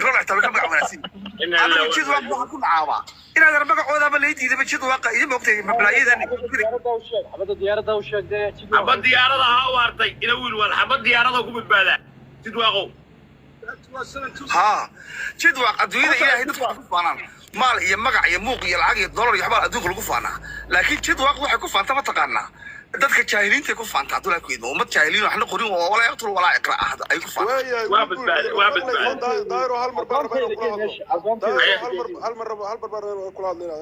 رجع تبقى مع مناسين أنا جد واقع كل عاوة إن هذا ربع عوضة بليتي إذا بجد واقع إذا ما بتجي مبلغ ذا حبة الديارة دوشة ده حبة الديارة ده هاوارتي إلى ويل حبة الديارة ده كوب البلد جد واقع ها جد واقع الدنيا إلى هيدا فانا مال يمقع يموق يلعق الدولار يحبال أدوك القفانا لكن جد واقع واحد كفان تبى تقارنا dadka jaahiliinta ku faanta dula ku idmo umad jaahiliin waxna qorin oo wala yaqtul wala iqra ahad ay ku faanta waa badbaad daayro hal mar hal mar kula hadlayna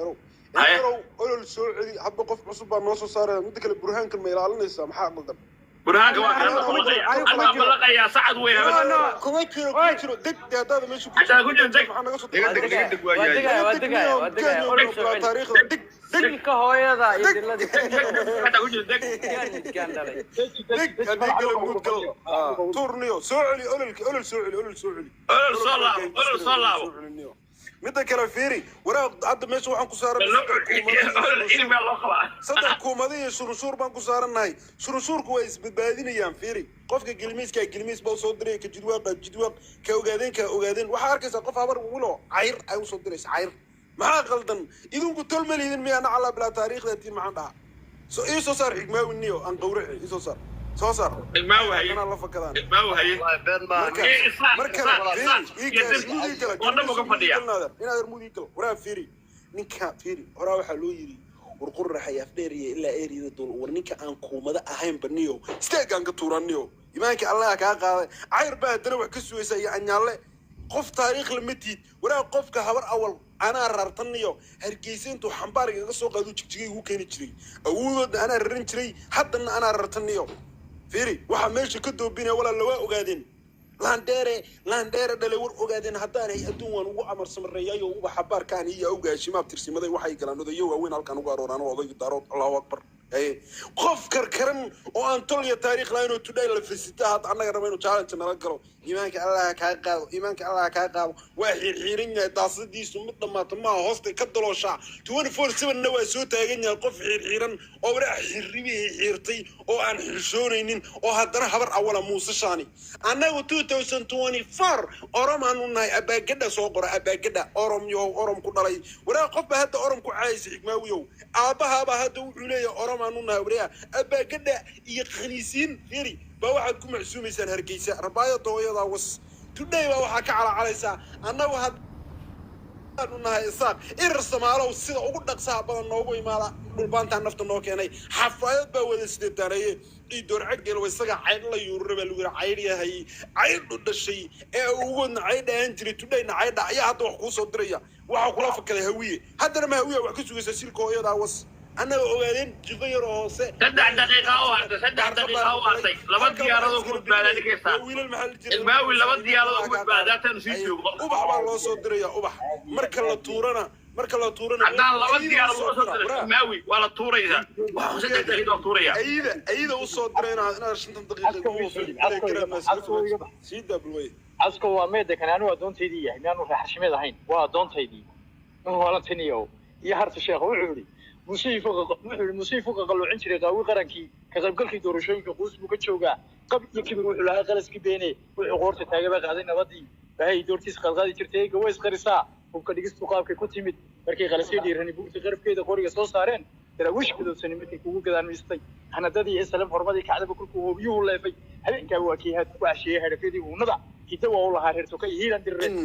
daayro olol soo celi habba qof cusub baa noo soo saaray mid kale burhaanka ma ilaalinaysa maxaa qaldan برهاك أنا بلغ يا سعد وين أنا كويتشرو دق يا داد ماشي عشان أقول لك دق تاريخ دق دق هواية ذا يدل لك حتى أقول لك دق تورنيو سعلي أولل سعلي مدة كلا فيري ورا عد ماشي وحن كسارة صدق كومادية شرشور بان كسارة ناي شرشور كويس بدبادين أيام فيري قفك جلميس كجلميس بوصدري كجدواق كأوجادين وحاركس قف عبر ولا عير أو صدريس عير ما غلطن إذا كنت تلمل إذا ميانا على بلا تاريخ ذاتي معنا إيه صار حكمة والنيو أن قوري إيه صار صار الماوي هي أنا الله فكران الماوي هي مركز ورا فيري نيكا فيري ورا waxa loo yiri warqur raxay afdheeriye ila eeriyada dul warninka aan kuumada ahayn baniyo steegan ka tuuraniyo imaanka Allah ka qaaday ayr baa dana wax ka suuysay iyo anyaale qof taariikh lamidid wara qofka habar awal ana rartaniyo hargeysantu xambaariga ka soo qaado jigjigay ugu keeni jiray awoodooda ana rarin jiray haddana ana rartaniyo فيري واحد ماشي كدو بينا ولا لواء قاعدين لاندير دلي ور ogaadeen hadaan ay adduun ugu amar sameeyayo ugu xabaar kaan iyo ogaashii ma tirsimaday waxay galaan odayo waaweyn halkan ugu arooraan oday daarood Allahu akbar ay qof karkaran oo aan toliyo taariikh laayno today la fisita had anaga rabayno challenge nala galo iimaanka Allah ka qaado waa xiirin daasadiisu mid dhamaata ma hoosta ka daloosha 24/7 waa soo taagan yahay qof xiiran oo wara xiirtay oo aan xishoonaynin oo haddana habar awala Muuse Shaani anagu 2024 oromaanu nahay abaagada soo qora abaagada orom ku dhalay wara qof ba hadda orom ku caayis xigmaawiyow aabaha ba hadda wuxuu leeyahay oromaanu nahay wara abaagada iyo khaniisiin firi ba waxaad ku macsuumaysan hargeysa rabaayada hooyada was today ba waxa ka calacalaysa anagu hadda nahay isaaq Soomaalow sida ugu dhaqsaha badan noogu imaada dhulbaanta nafta noo keenay xafaayad baa wada sideedaanay idor cagel way isaga cayd la yuurro baa lagu caydyahay cayd u dhashay ee ugu nacaydaan jiray today nacayda ayaa hadda wax ku soo diraya waxa kula fakaday hawiye haddana ma hawiye wax ka sugaysa silka hooyada was أنا أوادين جفير هوسة. سدع دقيقة وارتي. لبض ديارة وكل بعد كيسا. الماوي لبض ديارة وكل بعد تنسيجه. أبح الله صدري أبح. مركل طورنا. عندنا لبض ديارة وصدر الماوي ولا طوريها. سدع دقيقة طوريها. أيده وصدرنا أنا عشان تنتقل. سيدا بالوي. عسكو واميد كان أنا ودون تيدي يعني أنا في حشمي ذهين ودون تيدي. هو لا تنيو يحرس الشيخ وعوري. musiifuka qalluucin jiray qaawi qarankii ka qaybgalkii doorashooyinka qoys buu ka joogaa qabyo kibir wuxuu lahaa qalaski beenay wuxuu qoorta taagaba qaaday nabadii bahay doortiis qalqaadi jirtay gaways qarisaa hubka dhigistu qaabkay ku timid markay qalasay dhiirani buurta qarabkeeda qoriga soo saareen daraawish gudubsan midkii kugu gadaan miistay hanadadii islam hormadii kacdaba kulku hoobiyuhu leefay habeenkaa waa kii had ku ashiyay hadafadii uunada hidda waa u lahaa reerto ka yihiin dirreen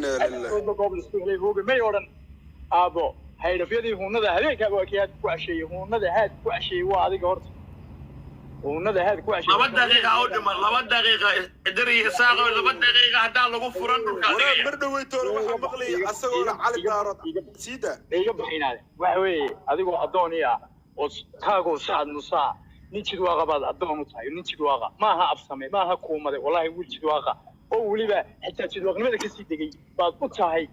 goob la isku helay hooga may odhan aabo haydafyadii huunada habeenkaa waa kii aad ku casheeyay huunada haad ku casheeyay waa adiga horta huunada haad ku casheeyay 2 daqiiqo oo dhiman 2 daqiiqo idriye saaqo 2 daqiiqo hadaa lagu furan dhulka adiga mar dhaweyto waxa maqlay asagoo cali daarad siida iga bixinaade waxa weeye adigoo adooniya oo taago saad musa nin jid waa qabaad adoon u tahay nin jid waaqa maaha afsame maaha kuumade wallahi wiil jid waaqa oo waliba xitaa jid waaqnimada ka sii degay baad u tahay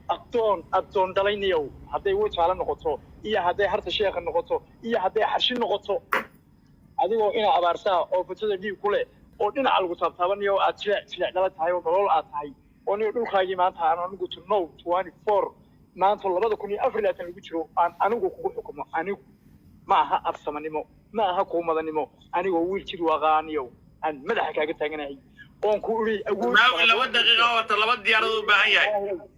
adoon dhalaynayo haday wajaala noqoto iyo haday harta sheekha noqoto iyo haday xarshi noqoto adigoo ina abaarsaa oo futada dhiig ku leh oo dhinaca lagu taabtaabanayo aad jilaac dhala tahay oo nolol aad tahay oo nin dhulkaagii maanta aan anigu turnow 24 maanta 2024 lagu jiro aan anigu kugu xukumo anigu ma aha afsamanimo ma aha kuumadanimo anigoo wiil jid waaqaaniyo aan madaxa kaaga taaganahay oon ku uri awood إجماوي لو دقيقة ولا لو ديارة بعيا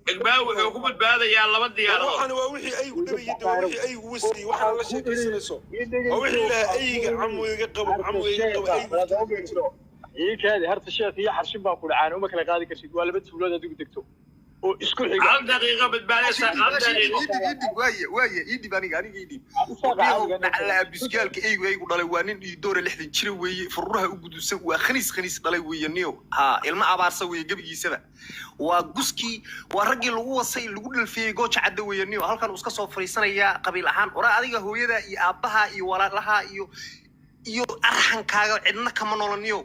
إجماوي حكومة بهذا يا لو ديارة waxaan waa wixii ay u dhabayay wixii ay ugu wasri waxaan la sheekaysanayso waa wixii ilaahay ay camu iga qabo ay kaadi harta sheekh iyo xarshin baa ku dhacaan uma kala qaadi karsid waa laba tuulada adigu degto oo isku xiga هل دقيقة بتباليس هل دقيقة وايه يدي بانيga aniga yidhi ala biskaalka aygu dhalay waa nin doore 60 jir weeye furuuraha u gudusan waa khaniis dhalay weeye niyo ha ilma abaarsa weeye gabigiisaba waa guski waa ragii lagu wasay lagu dhalfiyay gooja cadda weeye niyo halkan uu iska soo fariisanaya qabiil ahaan ora adiga hooyada iyo aabaha iyo walaalaha iyo arxankaaga cidna kama noloniyo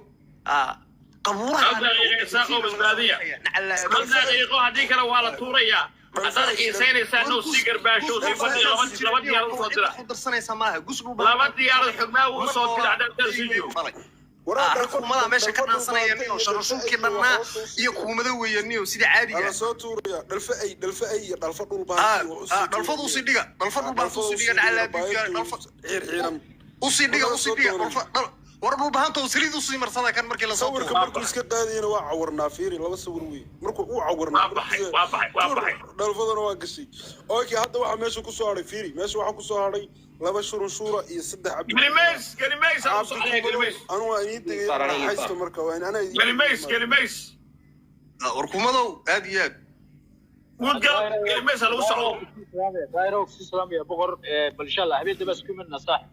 قبورها هذا ساقو بالبادية هذا يقول هذيك لو على طورية هذا إنسان يسأله سيجر باشو سيفدي لو بدي أروح صدرة خضر سنة سماها قصروا لا بدي أروح حكمة وصوت كده عدم ترسيجو حكومة ماشي كنا سنة ينيو شرشون كنا يكون مدوي ينيو سيدي عادي على صوتوريا دلفأي دلفض دلفض وصيدية دلفض وصيدية على بيجا دلفض وصيدية وربو بهانته وسريد وصي مرصدا كان مركي لا صور كمركو اسك قادينا waa cawarna fiiri laba sawir weey markuu uu cawarna waa baxay dalfadana waa gashay okay hadda waxa meesha ku soo haray fiiri meesha waxa ku soo haray laba shurunshuura iyo saddex abdi كلميس أنا صحيح كلميس أنا وأني تجي حيث مركب وين أنا كلميس وركومادو أدياد وقال كلميس هلا وصعوا دايروك سلام يا بقر بل إن شاء الله حبيبي بس كم الناس صح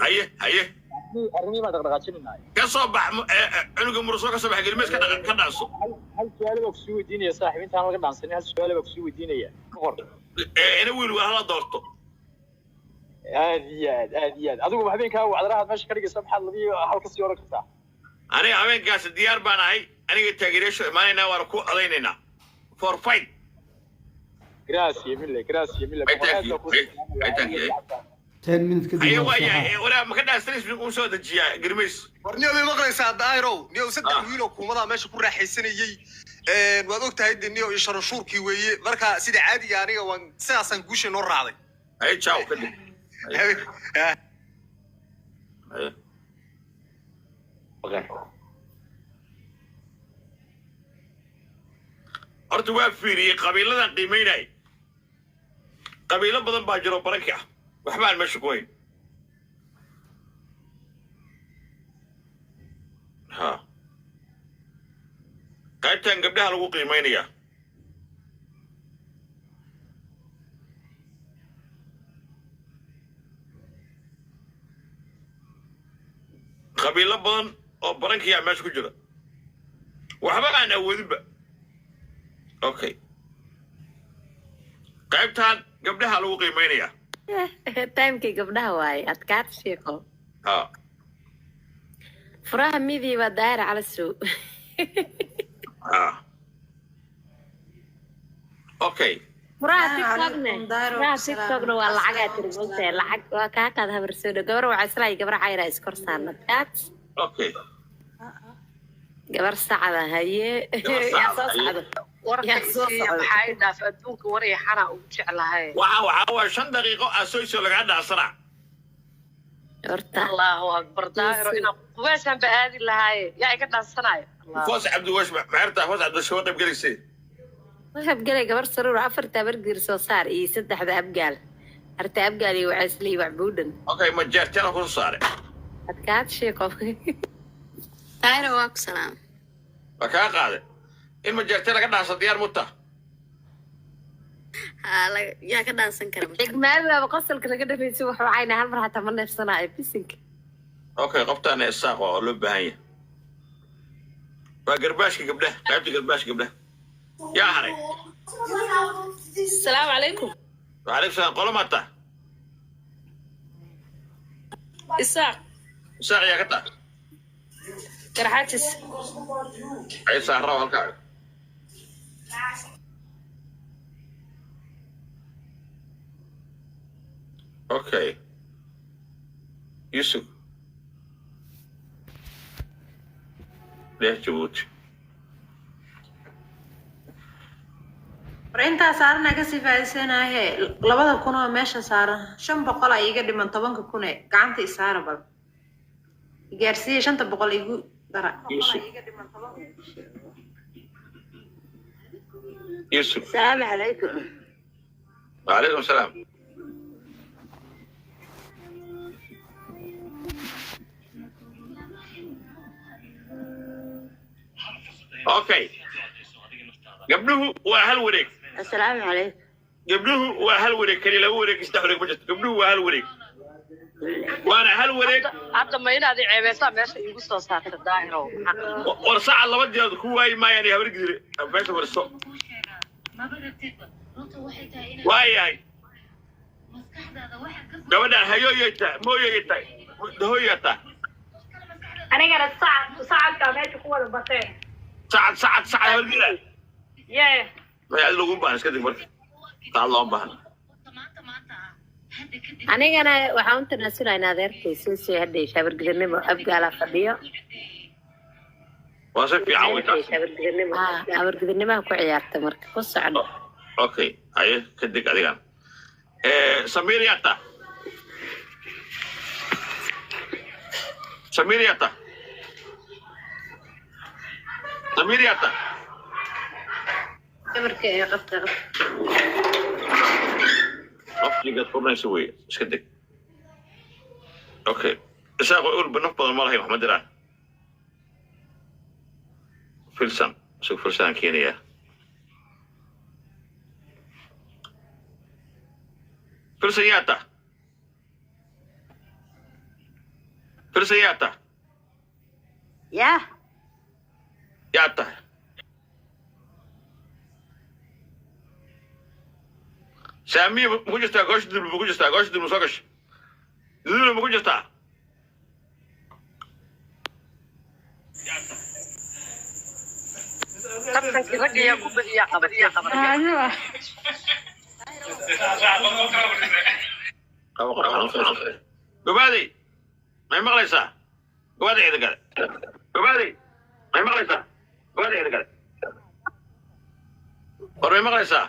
هيه أرني ما تقدر تشيلنا كصبح عنق مرسوق صبح كلميس كذا عصو هل سؤالك سوي ديني يا صاحبي أنت أنا قد عنصني هل سؤالك سوي ديني يا بقر أنا ويل وهلا دورته هذه أدوك بحبين كاو على راحة ماشي كريك سبحان الله حلقة سيارة كذا أنا عمين كاس الديار باناي أنا قلت تغيرش ما أنا وركو علينا for fight gracias ملة أي 10 minutes كده أيوة ولا ما كنا استريس بنقوم سوى دجيا جرميس ورنيو بي مقليسا دايرو نيو صدق ويلو كومada meesha ku raaxaysanayay waad ogtahay niyo iyo sharashuurkii weeye marka sida caadiga aniga waan sidaasan guusha noo raacday أي تشاو كده أرتوا فيري قبيلة قيميناي قبيلة بدن باجرو بركة وحبال مشكوين ها قاعدتين قبلها لو قيمينيا قبيلة بدن أو بركة ماشي كجرا وحبال أنا وذبة أوكي قاعدتان قبلها لو قيمينيا taymkii gabdhaha waaye adkaad sheeko ها furaha midii waa daayir cala soo اوكي furaha tiktokna waa lacagaa tirmogtahay lacag waa kaakaad habarsooda gabar waxaa islaahay gabar cayra iskor saarnad aad اوكي gabar sacada haye yaa soo socdo waxay dhaaf adduunka waray xana ugu jeclahay waa 5 daqiiqo asooyso laga dhaasana horta Allahu akbar daahiro ina quwaysan baadi lahaay yaa iga dhaasanaay foos cabdi wash maarta foos cabdi soo qayb galisay waxab galay gabar saruur afarta bargir soo saar iyo saddexda abgaal arta abgaal iyo waasli wax buudan okay ma jeertana ku saare adkaad sheeko daahiro waa ku salaam waxa qaade in ma jeertana laga dhaasa diyaar muta yaa ka dhaansan kara igmaada qosolka laga dhafayso wuxuu cayna hal mar hataa ma neefsanaayo bisinka okay qabtaan isaaq oo loo baahan yahay waa garbaashka gabdhaha qaybta garbaashka gabdhaha yaa haray السلام عليكم وعليكم السلام قولوا متى إساق ساق يا قطع كرحاتس أي سهرة والكعب أوكي يوسف ليه جبوتي intaa saarana ka sii faa'iideysanahay 2,000 oo meesha saaran 500 ay iga dhiman 10,000 gacanta isaara bal gaarsiye 500 igu يوسف السلام عليكم. وعليكم السلام. اوكي قبله وهل وريك. السلام عليكم. قبله وهل وريك كلي لو وريك استحرق بجد قبله وهل وريك وانا هل وريك hadda ma inaad i ceebeysaa meesha iigu soo saarta daahiro ورصع الله بدي كواي ما يعني هبرك ديري بس ورصو واي هاي gabadha hayo yeeta mooyo yeeta hooyata anigana sacadka meesha ku wada batay sacad halgila yee ma aad lagu baahan iska dig marka taa loo baahan anigana waxaan u tanaasulaynaa adeerkay soo hadhay shabargidnimo abgaala fadhiyo waa si fiican way taas shabargidnimo ku ciyaarta marka ku socdo okay ay ka dig adigan Samiriyata shabarkay qabta afkiga qobnay soo iska dig okay isaaqo ul banaf badan ma lahay Maxamed Diraan filsan Kenya Persiyata Yata Sami mujista gosh dum sogash Dulu mujista kabtankii ragga ayaa ku badiyaa qabadii Gobadi may maqlaysaa gobadi ida gale gobadi may maqlaysaa gobadi ida gale war may maqlaysaa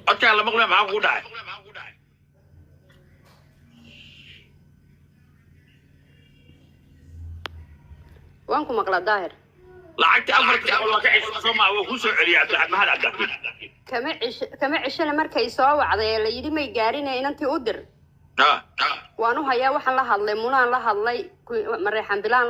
codkaan la maqlaya maxaa kugu dhacay waan ku maqlaa daahir lacagta afarta waa ka cisho Soomaa waa ku soo celiyay Cabdi kama cishana markay soo wacday la yidhi may gaarinay inantii u dir waan u hayaa waxaan la hadlay munaan la hadlay mareexan bilaan